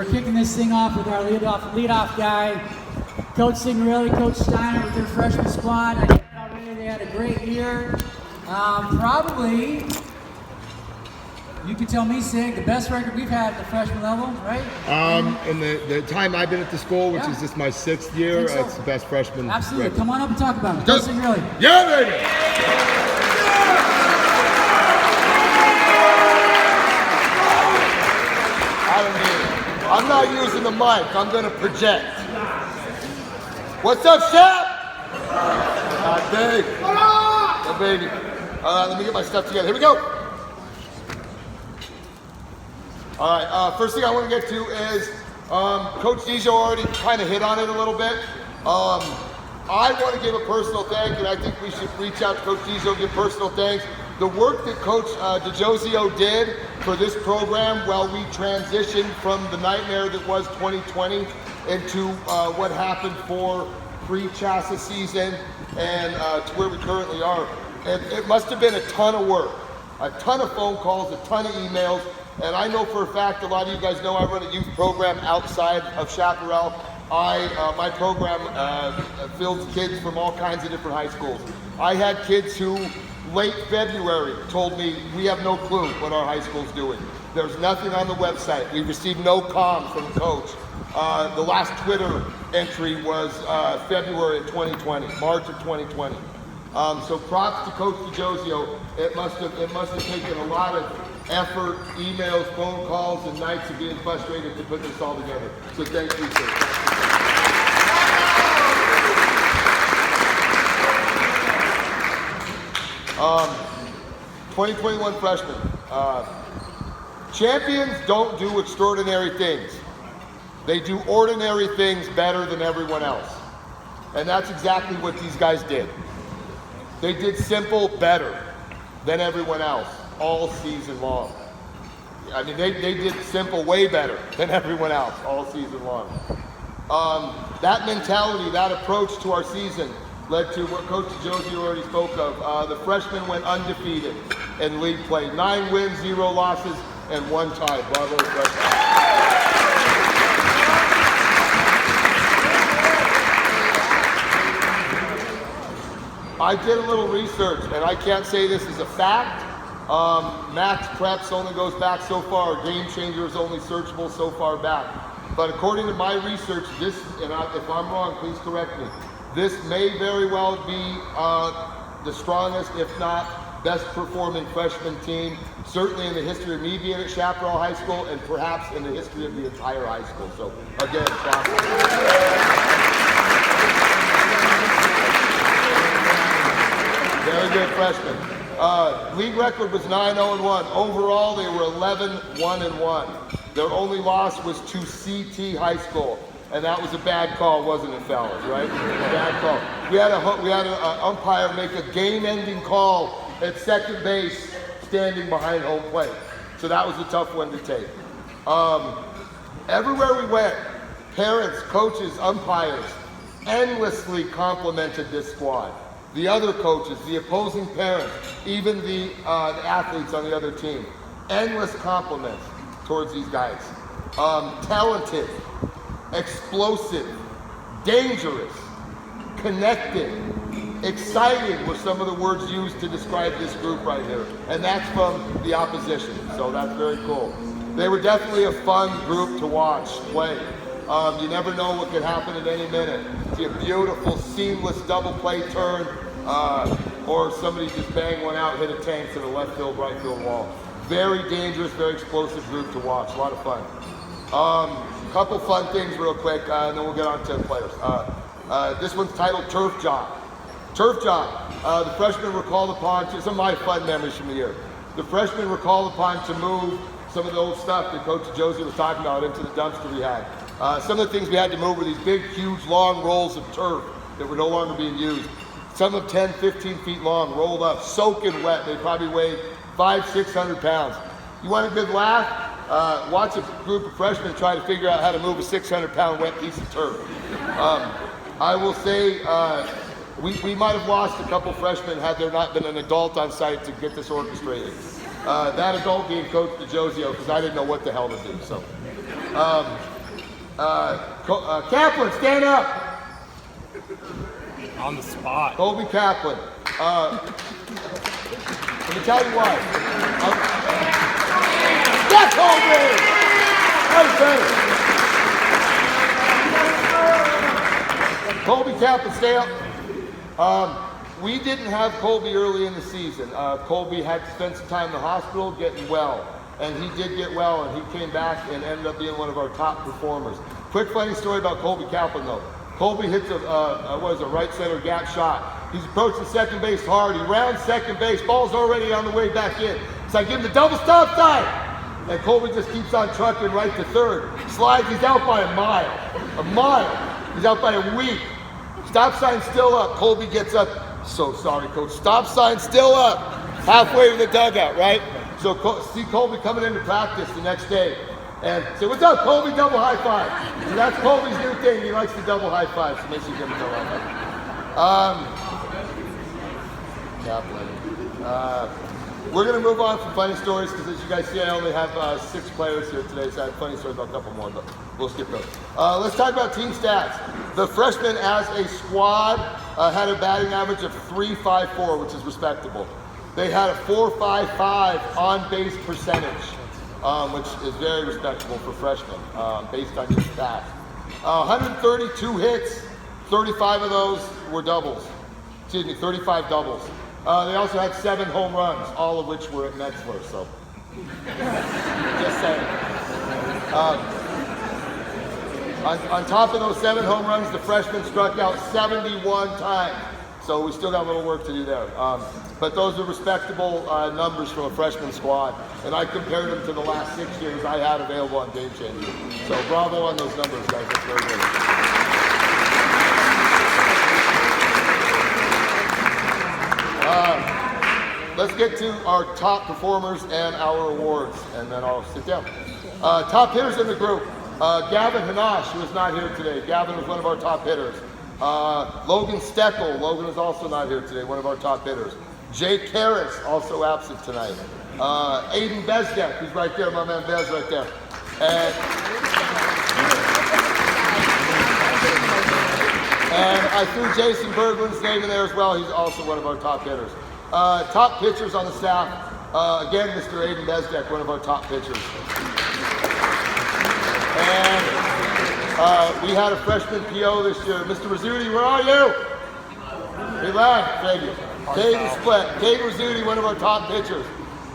we're kicking this thing off with our leadoff guy, Coach Signorelli, Coach Steiner with their freshman squad. I think already they had a great year. Probably, you can tell me, Sig, the best record we've had at the freshman level, right? In the time I've been at the school, which is just my 6th year, so. it's the best freshman. Absolutely. record. Come on up and talk about it. Coach Signorelli. Yeah, baby! I don't need it. I'm not using the mic. I'm going to project. What's up, Shep? Dave. Yeah, baby. Let me get my stuff together. Here we go. All right, first thing I want to get to is Coach Dijo already kind of hit on it a little bit. I want to give a personal thank, and I think we should reach out to Coach Dijo and give personal thanks. The work that Coach DeJosio did for this program while we transitioned from the nightmare that was 2020 into what happened for pre-CHSAA season and to where we currently are. And it must have been a ton of work, a ton of phone calls, a ton of emails. And I know for a fact, a lot of you guys know I run a youth program outside of Chaparral. My program fields kids from all kinds of different high schools. I had kids who, late February, told me, we have no clue what our high school's doing. There's nothing on the website. We received no comms from the coach. The last Twitter entry was February of 2020, March of 2020. So props to Coach DeJosio. It must have taken a lot of effort, emails, phone calls, and nights of being frustrated to put this all together. So thank you, sir. 2021 freshmen. Champions don't do extraordinary things. They do ordinary things better than everyone else. And that's exactly what these guys did. They did simple better than everyone else all season long. I mean, they did simple way better than everyone else all season long. That mentality, that approach to our season led to what Coach Josie already spoke of. The freshmen went undefeated in league play. 9 wins, 0 losses, and 1 tie. Bravo, freshmen. I did a little research, and I can't say this is a fact. Max Preps only goes back so far. Game Changer is only searchable so far back. But according to my research, this, and if I'm wrong, please correct me, this may very well be the strongest, if not best performing freshman team, certainly in the history of me being at Chaparral High School, and perhaps in the history of the entire high school. So again, very good freshmen. League record was 9-0-1. Overall, they were 11-1-1. Their only loss was to CT High School, and that was a bad call, wasn't it, fellas? Right? A bad call. We had an umpire make a game-ending call at second base, standing behind home plate. So that was a tough one to take. Everywhere we went, parents, coaches, umpires endlessly complimented this squad. The other coaches, the opposing parents, even the athletes on the other team. Endless compliments towards these guys. Talented, explosive, dangerous, connected, exciting were some of the words used to describe this group right here. And that's from the opposition, so that's very cool. They were definitely a fun group to watch play. You never know what could happen at any minute. See a beautiful, seamless double play turn, or somebody just bang one out, hit a tank to the left field, right field wall. Very dangerous, very explosive group to watch. A lot of fun. Couple fun things real quick, and then we'll get on to the players. This one's titled Turf Job. Turf Job. The freshmen were called upon to, some of my fun memories from the year. The freshmen were called upon to move some of the old stuff that Coach Josie was talking about into the dumpster we had. Some of the things we had to move were these big, huge, long rolls of turf that were no longer being used. Some of 10, 15 feet long, rolled up, soaking wet. They probably weighed 500-600 pounds. You want a good laugh? Watch a group of freshmen try to figure out how to move a 600-pound wet piece of turf. I will say we might have lost a couple freshmen had there not been an adult on site to get this orchestrated. That adult being Coach DeJosio, because I didn't know what the hell to do. So Kaplan, stand up. On the spot. Colby Kaplan. Let me tell you why. That's Colby! Colby Kaplan, stay up. We didn't have Colby early in the season. Colby had to spend some time in the hospital getting well. And he did get well, and he came back and ended up being one of our top performers. Quick funny story about Colby Kaplan, though. Colby hits a right center gap shot. He's approaching second base hard. He rounds second base. Ball's already on the way back in. So I give him the double stop sign. And Colby just keeps on trucking right to third. Slides, he's out by a mile. A mile. He's out by a week. Stop sign still up. Colby gets up. So sorry, coach. Stop sign still up. Halfway to the dugout, right? So see Colby coming into practice the next day. And say, what's up, Colby? Double high five. So that's Colby's new thing. He likes the double high five. So make sure you give him a double high five. We're going to move on from funny stories because, as you guys see, I only have 6 players here today. So I have funny stories about a couple more, but we'll skip those. Let's talk about team stats. The freshmen, as a squad, had a batting average of .354, which is respectable. They had a .455 on-base percentage, which is very respectable for freshmen, based on your stats. 132 hits, 35 of those were doubles. Excuse me, 35 doubles. They also had 7 home runs, all of which were at Metzler, so just saying. On top of those 7 home runs, the freshmen struck out 71 times. So we still got a little work to do there. But those are respectable numbers from a freshman squad. And I compared them to the last 6 years I had available on Game Changer. So bravo on those numbers, guys. That's very good. Let's get to our top performers and our awards, and then I'll sit down. Top hitters in the group. Gavin Hanash, who is not here today. Gavin was one of our top hitters. Logan Steckel. Logan is also not here today, one of our top hitters. Jake Harris, also absent tonight. Aiden Bezdek, who's right there, my man Bez right there. And I threw Jason Berglund's name in there as well. He's also one of our top hitters. Top pitchers on the staff. Again, Mr. Aiden Bezdek, one of our top pitchers. And we had a freshman PO this year. Mr. Rizzuti, where are you? He left, thank you. Caden Split. Caden Rizzuti, one of our top pitchers.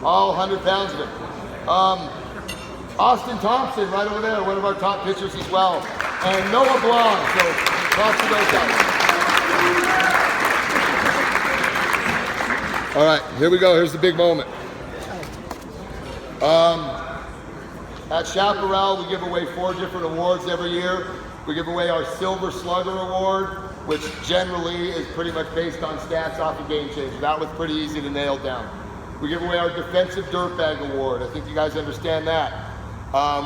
All 100 pounds of it. Austin Thompson, right over there, one of our top pitchers as well. And Noah Blond, so props to those guys. All right, here we go. Here's the big moment. At Chaparral, we give away 4 different awards every year. We give away our Silver Slugger Award, which generally is pretty much based on stats off of Game Changer. That was pretty easy to nail down. We give away our Defensive Dirtbag Award. I think you guys understand that.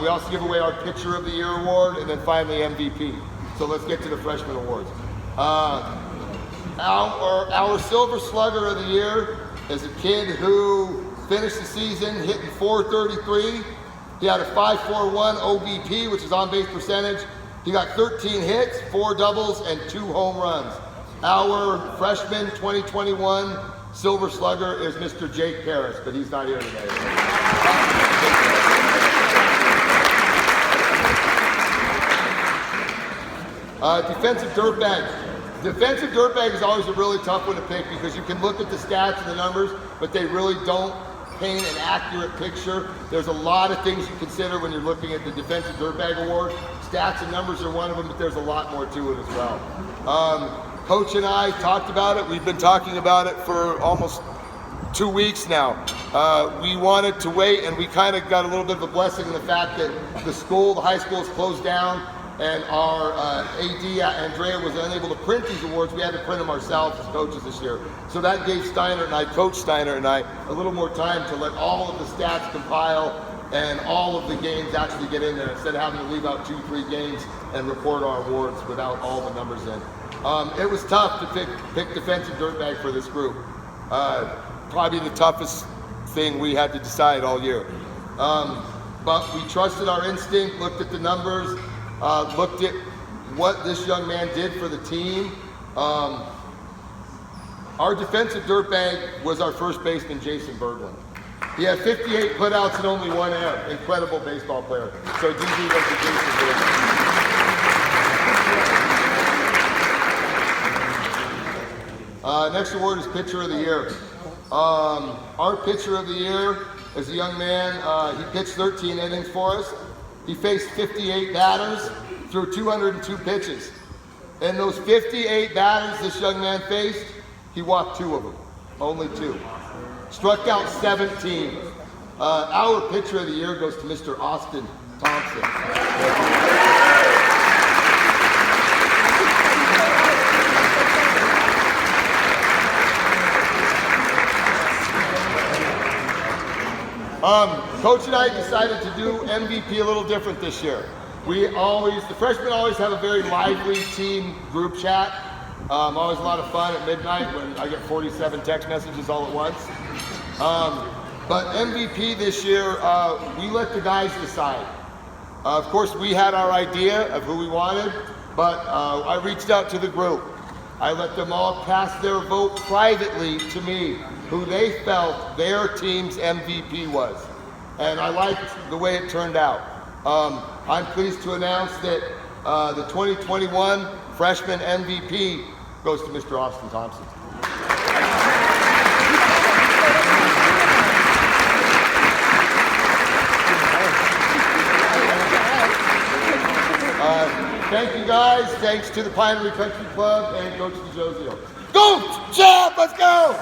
We also give away our Pitcher of the Year Award, and then finally MVP. So let's get to the freshman awards. Our Silver Slugger of the Year is a kid who finished the season hitting .433. He had a .541 OBP, which is on-base percentage. He got 13 hits, 4 doubles, and 2 home runs. Our freshman 2021 Silver Slugger is Mr. Jake Harris, but he's not here today. Defensive Dirtbag. Defensive Dirtbag is always a really tough one to pick because you can look at the stats and the numbers, but they really don't paint an accurate picture. There's a lot of things you consider when you're looking at the Defensive Dirtbag Award. Stats and numbers are one of them, but there's a lot more to it as well. Coach and I talked about it. We've been talking about it for almost 2 weeks now. We wanted to wait, and we kind of got a little bit of a blessing in the fact that the high school is closed down, and our AD, Andrea, was unable to print these awards. We had to print them ourselves as coaches this year. So that gave Coach Steiner and I, a little more time to let all of the stats compile and all of the games actually get in there instead of having to leave out 2-3 games and report our awards without all the numbers in. It was tough to pick Defensive Dirtbag for this group. Probably the toughest thing we had to decide all year. But we trusted our instinct, looked at the numbers. looked at what this young man did for the team. Our defensive dirtbag was our first baseman, Jason Berglund. He had 58 putouts and only 1 error. Incredible baseball player. So DB goes to Jason Berglund. Next award is Pitcher of the Year. Our Pitcher of the Year is a young man. He pitched 13 innings for us. He faced 58 batters, threw 202 pitches. And those 58 batters this young man faced, he walked 2 of them, only 2. Struck out 17. Our Pitcher of the Year goes to Mr. Austin Thompson. Coach and I decided to do MVP a little different this year. The freshmen always have a very lively team group chat. Always a lot of fun at midnight when I get 47 text messages all at once. But MVP this year, we let the guys decide. Of course, we had our idea of who we wanted, but I reached out to the group. I let them all cast their vote privately to me, who they felt their team's MVP was. And I liked the way it turned out. I'm pleased to announce that the 2021 freshman MVP goes to Mr. Austin Thompson. Thank you guys. Thanks to the Pinery Country Club and Coach DeJosia. Go, Chad! Let's go!